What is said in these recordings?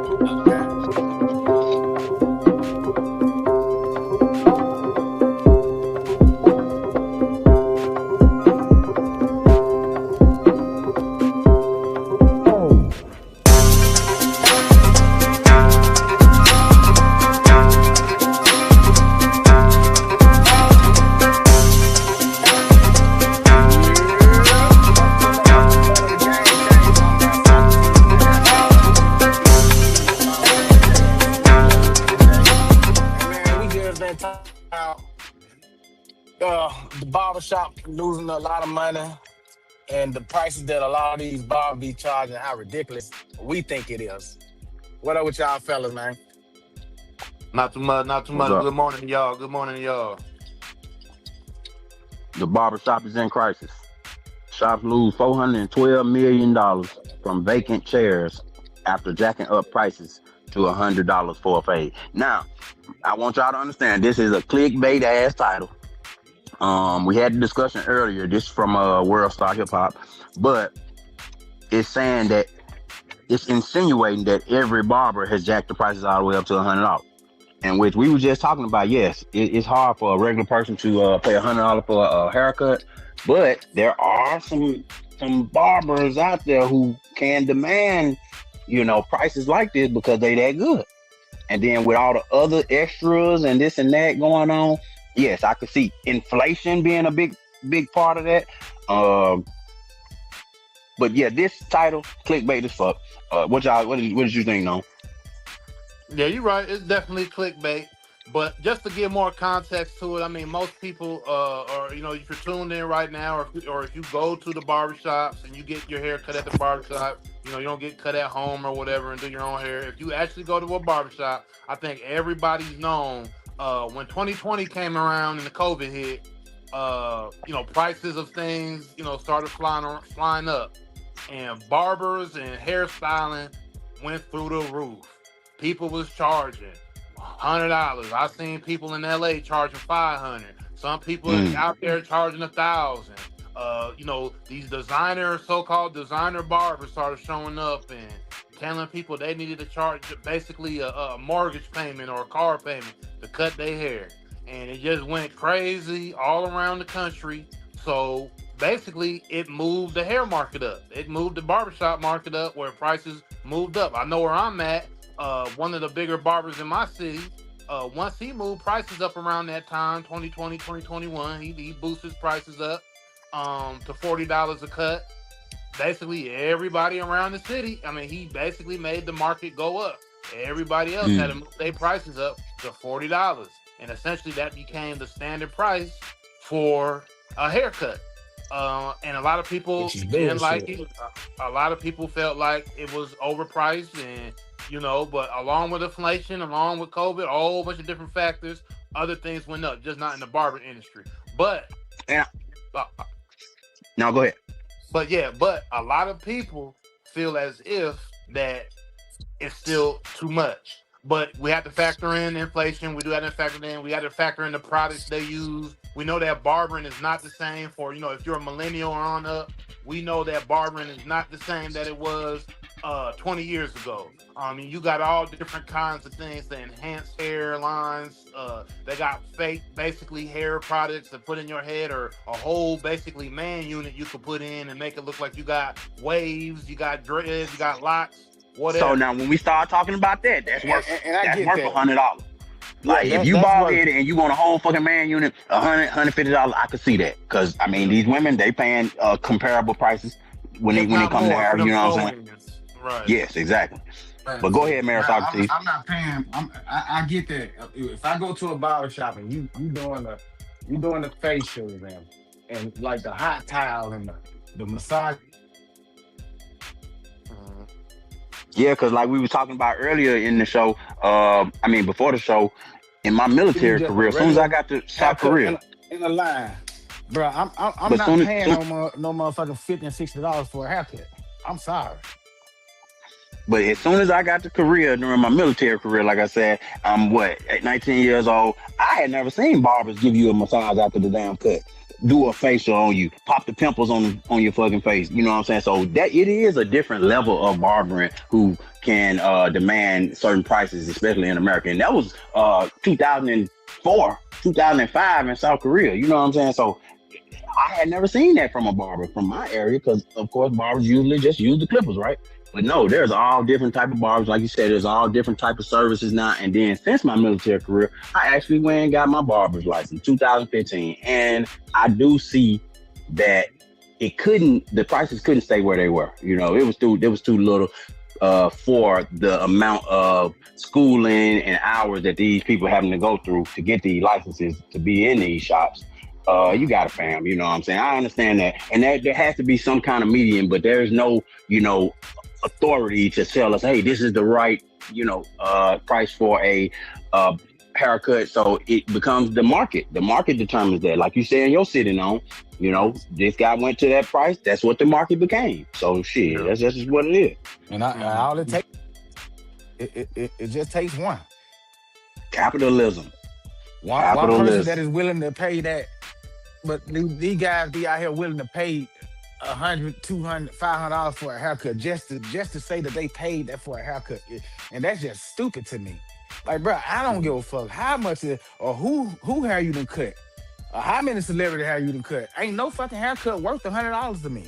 Okay. Yeah, welcome to another episode of the Game Changers. I'm your host, T Money. It's my man, CEO today. And man, we just been talking about the barbershop losing a lot of money and the prices that a lot of these barbers be charging, how ridiculous we think it is. What up with y'all fellas, man? Not too much, not too What's much. up? Good morning to y'all. Good morning to y'all. The barbershop is in crisis. Shops lose $412 million from vacant chairs after jacking up prices to $100 for a fade. Now, I want y'all to understand this is a clickbait ass title. We had the discussion earlier. This is from World Star Hip Hop, but it's saying that it's insinuating that every barber has jacked the prices all the way up to $100. And which we were just talking about, yes, it's hard for a regular person to pay $100 for a haircut, but there are some barbers out there who can demand, prices like this because they that good. And then with all the other extras and this and that going on, yes, I could see inflation being a big part of that. But yeah, this title clickbait as fuck. What did you think, no? Yeah, you're right. It's definitely clickbait. But just to give more context to it, I mean, most people, or if you're tuned in right now, or if you go to the barbershops and you get your hair cut at the barbershop, you don't get cut at home or whatever and do your own hair. If you actually go to a barbershop, I think everybody's known when 2020 came around and the COVID hit, prices of things, started flying up, and barbers and hairstyling went through the roof. People was charging $100. I've seen people in LA charging $500. Some people Mm. out there charging $1,000. These so-called designer barbers started showing up and telling people they needed to charge basically a mortgage payment or a car payment to cut their hair, and it just went crazy all around the country. So basically, it moved the hair market up. It moved the barbershop market up where prices moved up. I know where I'm at. One of the bigger barbers in my city, once he moved prices up around that time, 2020, 2021, he boosted his prices up to $40 a cut. Basically, everybody around the city, I mean, he basically made the market go up. Everybody else had to Mm. move their prices up to $40. And essentially, that became the standard price for a haircut. And a lot of people Which is didn't like bullshit. it. A lot of people felt like it was overpriced, and but along with inflation, along with COVID, a whole bunch of different factors, other things went up, just not in the barber industry. But, And uh, now go ahead. but a lot of people feel as if that it's still too much. But we have to factor in inflation. We do have to factor in. We have to factor in the products they use. We know that barbering is not the same for if you're a millennial or on up. We know that barbering is not the same that it was 20 years ago. I mean, you got all different kinds of things to enhance hairlines. They got fake, basically hair products to put in your head, or a whole, basically man unit you could put in and make it look like you got waves, you got dreads, you got locks, So whatever. now when we start talking about that, that's And, worth and I that's get worth that. $100. Yeah, Like if you that's bald worth headed it. and you want a whole fucking man unit, $150, I could see that. Cause I mean these women they paying comparable prices when If it not comes to more hair, for you them know what I'm slow saying? ends. Right. Yes, exactly. Right. But go ahead, Mary Now, Socrates. I'm not paying. I get that. If I go to a barber shop and you doing the facials and like the hot towel and the massage. Mhm. Yeah, cause like we were talking about earlier in the show, before the show, in my Give me military just a career, as soon as I regular got to South haircut Korea, in a line, bro. I'm but not soon as paying soon, no motherfucking $50 and $60 for a haircut. I'm sorry. But as soon as I got to Korea during my military career, like I said, I'm at 19 years old. I had never seen barbers give you a massage after the damn cut. do a facial on you, pop the pimples on your fucking face. You know what I'm saying? So that it is a different level of barbering who can demand certain prices, especially in America. And that was 2004, 2005 in South Korea. You know what I'm saying? So I had never seen that from a barber from my area because, of course, barbers usually just use the clippers, right? But no, there's all different type of barbers. Like you said, there's all different type of services now. And then since my military career, I actually went and got my barber's license 2015. And I do see that the prices couldn't stay where they were. You know, it was too little for the amount of schooling and hours that these people having to go through to get these licenses to be in these shops. You got to fam, you know what I'm saying? I understand that. And there has to be some kind of medium, but there's no, authority to tell us, hey, this is the right, price for a haircut. So it becomes the market. The market determines that. Like you said, you're sitting on, this guy went to that price. That's what the market became. So shit, that's just what it is. And all it takes, it just takes one. Capitalism. One person that is willing to pay that. But these guys be out here willing to pay $100, $200, $500 for a haircut just to say that they paid that for a haircut, and that's just stupid to me. Like, bro, I don't give a fuck how much or who hair you done cut, or how many celebrity hair you done cut. Ain't no fucking haircut worth $100 to me.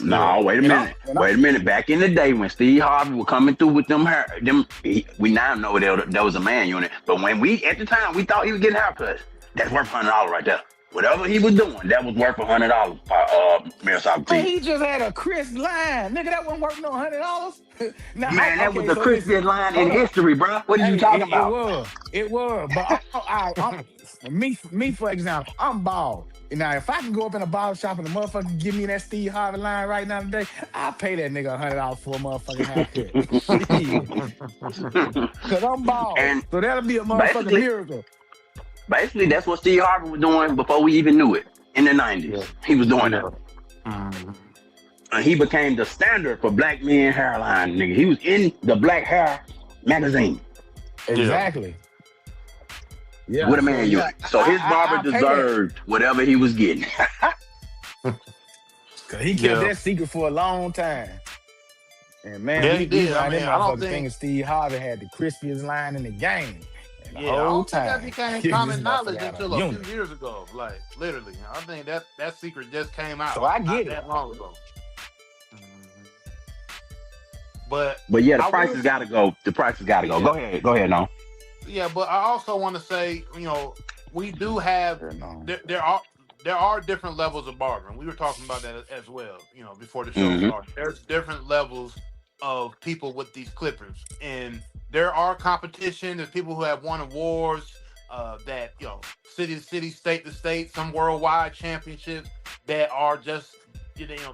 No, wait a minute. Wait a minute. Back in the day when Steve Harvey was coming through with we now know there was a man unit, but when at the time we thought he was getting haircuts, that's worth $100 right there. Whatever he was doing, that was worth $100 Miroslav. But he just had a crisp line, nigga. That wasn't worth no $100. Man, that was the crispiest line in history, bro. What are you talking about? It was. But I'm me for example, I'm bald. Now, if I can go up in a barber shop and the motherfucker give me that Steve Harvey line right now today, I'll pay that nigga $100 for a motherfucking haircut. Because I'm bald. So that'll be a motherfucking miracle. Basically, that's what Steve Harvey was doing before we even knew it in the 90s. Yeah. He was doing that. And he became the standard for black men hairline, nigga. He was in the Black Hair magazine. Exactly. Yeah. With a man unit. So his barber deserved whatever he was getting. Cause he kept that secret for a long time. And man, he did. I don't think Steve Harvey had the crispiest line in the game. I don't think that became common knowledge until a few years ago. Like literally, I think that secret just came out. So I get that long ago. But yeah, the price has got to go. The price has got to go. Yeah. Go ahead, no. Yeah, but I also want to say, we do have there are different levels of barbering. We were talking about that as well, before the show started. There's different levels of people with these clippers, and there are competition. There's people who have won awards that city to city, state to state, some worldwide championships that are just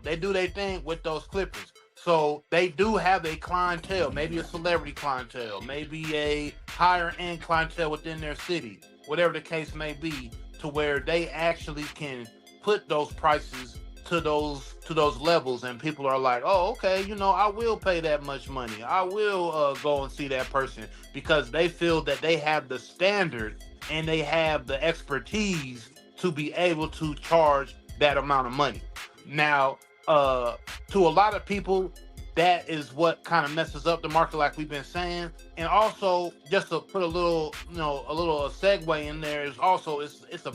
they do their thing with those clippers. So they do have a clientele, maybe a celebrity clientele, maybe a higher end clientele within their city, whatever the case may be, to where they actually can put those prices to those levels, and people are like, oh, okay, I will pay that much money. I will go and see that person, because they feel that they have the standard and they have the expertise to be able to charge that amount of money. Now, to a lot of people, that is what kind of messes up the market, like we've been saying. And also, just to put a little segue in there, is also it's the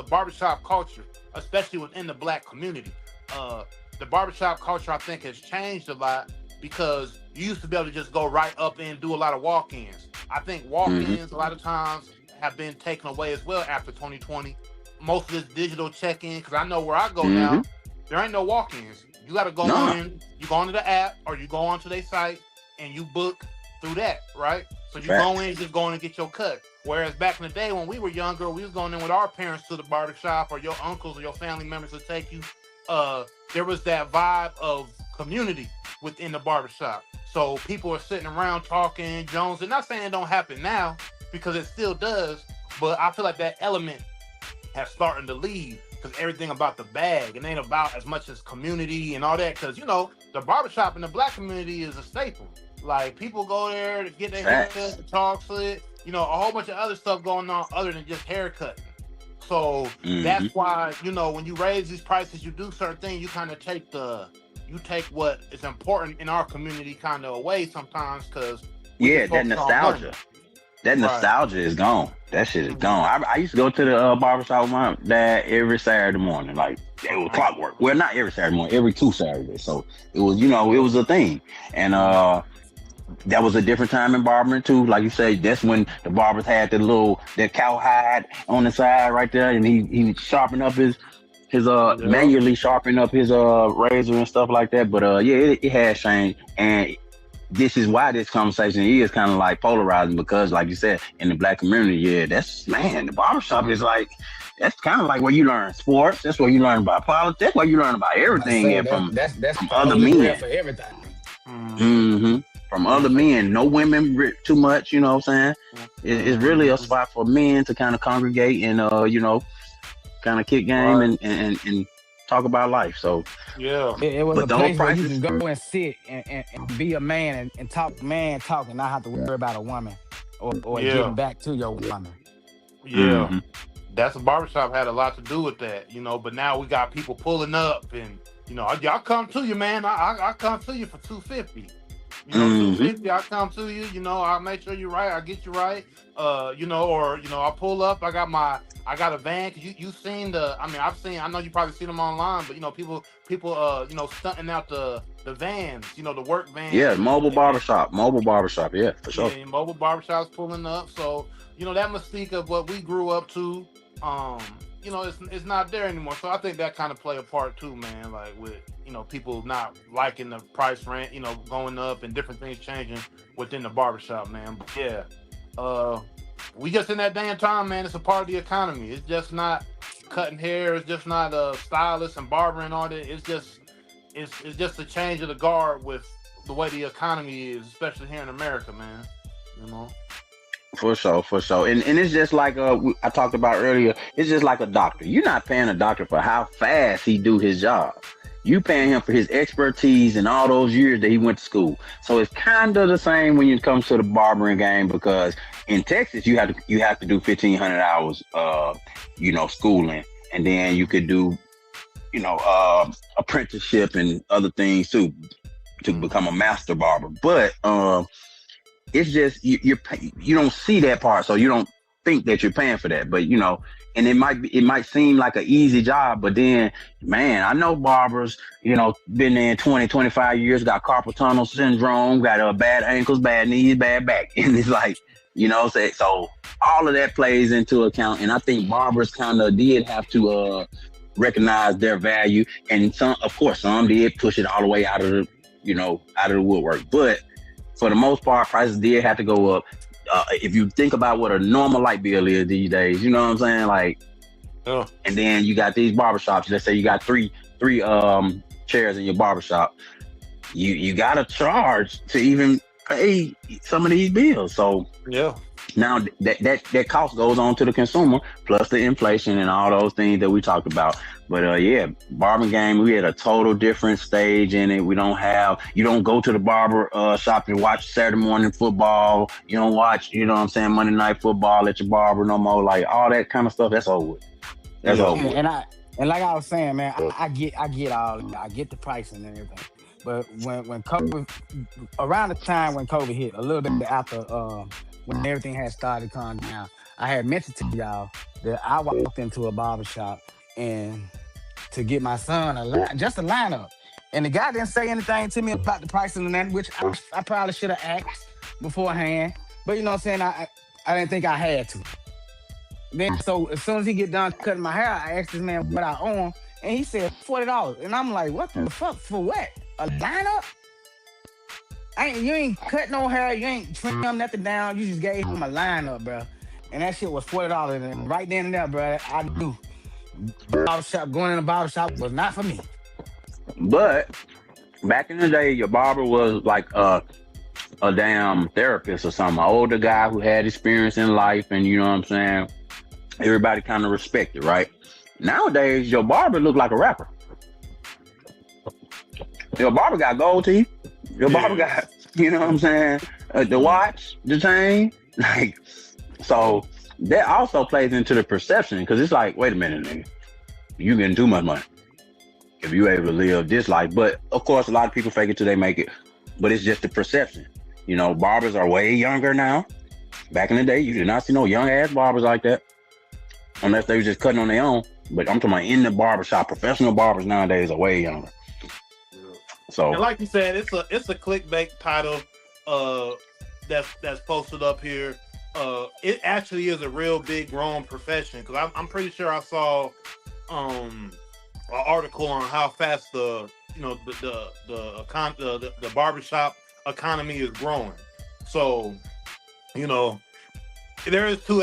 barbershop culture, especially within the black community. The barbershop culture, I think, has changed a lot, because you used to be able to just go right up and do a lot of walk-ins. I think walk-ins a lot of times have been taken away as well after 2020. Most of this digital check-in, because I know where I go now, there ain't no walk-ins. You got to go in, you go onto the app, or you go onto their site and you book through that, right? So you go in, just go in and get your cut. Whereas back in the day when we were younger, we was going in with our parents to the barbershop, or your uncles or your family members would take you. There was that vibe of community within the barbershop. So people are sitting around talking, Jones, and not saying it don't happen now, because it still does, but I feel like that element has started to leave, because everything about the bag, it ain't about as much as community and all that, because the barbershop in the black community is a staple. Like, people go there to get their haircut, the talk slit, a whole bunch of other stuff going on other than just haircutting. So Mm-hmm. that's why, you know, when you raise these prices, you do certain things, you kind of take what is important in our community kind of away sometimes because we Yeah, just that focus on money. nostalgia. That Right. nostalgia is gone. That shit is gone. I used to go to the barbershop with my dad every Saturday morning. Like, it was clockwork. Well, not every Saturday morning, every 2 Saturdays. So it was, you know, it was a thing. And that was a different time in barbering too. Like you say, that's when the barbers had that cowhide on the side right there, and he sharpened up his manually sharpening up his razor and stuff like that. But yeah, it has changed, and this is why this conversation is kind of like polarizing because, like you said, in the black community, yeah, the barbershop is like, that's kind of like where you learn sports. That's where you learn about politics. That's where you learn about everything and that's from other men. For everything. Mm-hmm. From other men, no women too much. You know what I'm saying? It's really a spot for men to kind of congregate and you know, kind of kick game and talk about life. So yeah, it was a place where you can go and sit and be a man and talk man talk and not have to worry about a woman or getting back to your woman. Yeah. Mm-hmm. That's a barbershop had a lot to do with that, you know, but now we got people pulling up and, you know, y'all come to you, man. I come to you for $250. You know, $250, I come to you, you know, I'll make sure you're right, I'll get you right. You know, or, you know, I'll pull up, I got a van, cause you seen I know you probably seen them online, but you know, people, you know, stunting out the vans, you know, the work vans. Yeah, mobile barbershop, yeah, for sure. Yeah, mobile barbershops pulling up. So, you know, that mystique of what we grew up to, you know, it's not there anymore. So I think that kind of play a part too, man. Like with, you know, people not liking the price rent, you know, going up and different things changing within the barbershop, man. But yeah, we just in that day and time, man. It's a part of the economy. It's just not cutting hair. It's just not stylists and barbering and all that. It's just a change of the guard with the way the economy is, especially here in America, man. You know. For sure. And it's just like I talked about earlier, it's just like a doctor. You're not paying a doctor for how fast he do his job. You paying him for his expertise and all those years that he went to school. So it's kind of the same when it comes to the barbering game, because in Texas you have to do 1,500 hours you know, schooling, and then you could do, you know, apprenticeship and other things too to become a master barber. But it's just you don't see that part, so you don't think that you're paying for that. But you know, and it might seem like an easy job, but then, man, I know barbers, you know, been there 20, 25 years, got carpal tunnel syndrome, got bad ankles, bad knees, bad back, and it's like, you know, so all of that plays into account. And I think barbers kind of did have to recognize their value, and some did push it all the way out of the woodwork, but for the most part, prices did have to go up. If you think about what a normal light bill is these days, you know what I'm saying? Like, and then you got these barbershops. Let's say you got three chairs in your barbershop. You got to charge to even pay some of these bills. So yeah. Now that cost goes on to the consumer, plus the inflation and all those things that we talked about. But yeah, barbering game, we had a total different stage in it. You don't go to the barber shop and watch Saturday morning football. You don't watch, you know what I'm saying, Monday night football at your barber no more. Like all that kind of stuff, that's over with. That's over with. And like I was saying, man, I get all that. I get the pricing and everything. But when COVID, around the time when COVID hit, a little bit after when everything had started calming down, I had mentioned to y'all that I walked into a barbershop and to get my son a lineup. And the guy didn't say anything to me about the pricing and that, which I probably should have asked beforehand. But you know what I'm saying? I didn't think I had to. Then so as soon as he get done cutting my hair, I asked this man what I own, and he said $40. And I'm like, what the fuck? For what? A lineup? You ain't cut no hair, you ain't trim nothing down, you just gave him a lineup, bro. And that shit was $40. And right then and there, bro, I knew going in a barbershop was not for me. But back in the day, your barber was like a damn therapist or something, an older guy who had experience in life, and you know what I'm saying? Everybody kind of respected, right? Nowadays, your barber look like a rapper. Your barber got gold teeth. Your barber got, you know what I'm saying? The watch, the chain. Like, so that also plays into the perception because it's like, wait a minute, nigga, you getting too much money if you able to live this life. But of course, a lot of people fake it till they make it. But it's just the perception. You know, barbers are way younger now. Back in the day, you did not see no young ass barbers like that, unless they were just cutting on their own. But I'm talking about in the barbershop. Professional barbers nowadays are way younger. So, and like you said, it's a clickbait title that's posted up here. It actually is a real big growing profession because I'm pretty sure I saw an article on how fast the barbershop economy is growing. So, you know, there is two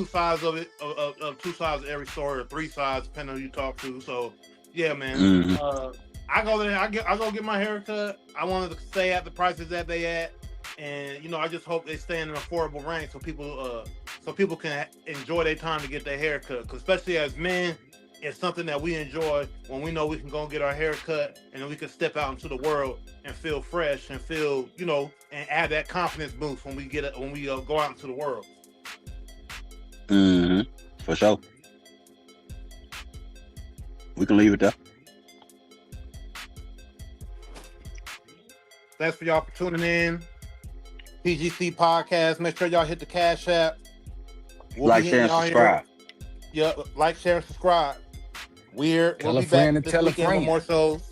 sides of it, of two sides of every story, or three sides depending on who you talk to. So, yeah, man. I go there. I go get my haircut. I wanted to stay at the prices that they at, and you know, I just hope they stay in an affordable range so people can enjoy their time to get their haircut. Because especially as men, it's something that we enjoy when we know we can go get our haircut and then we can step out into the world and feel fresh and feel, you know, and add that confidence boost when we go out into the world. For sure. We can leave it there. Thanks for y'all for tuning in. PGC Podcast. Make sure y'all hit the Cash App. Like, share, and subscribe. Yeah, like, share, and subscribe. We'll be back this weekend with more shows.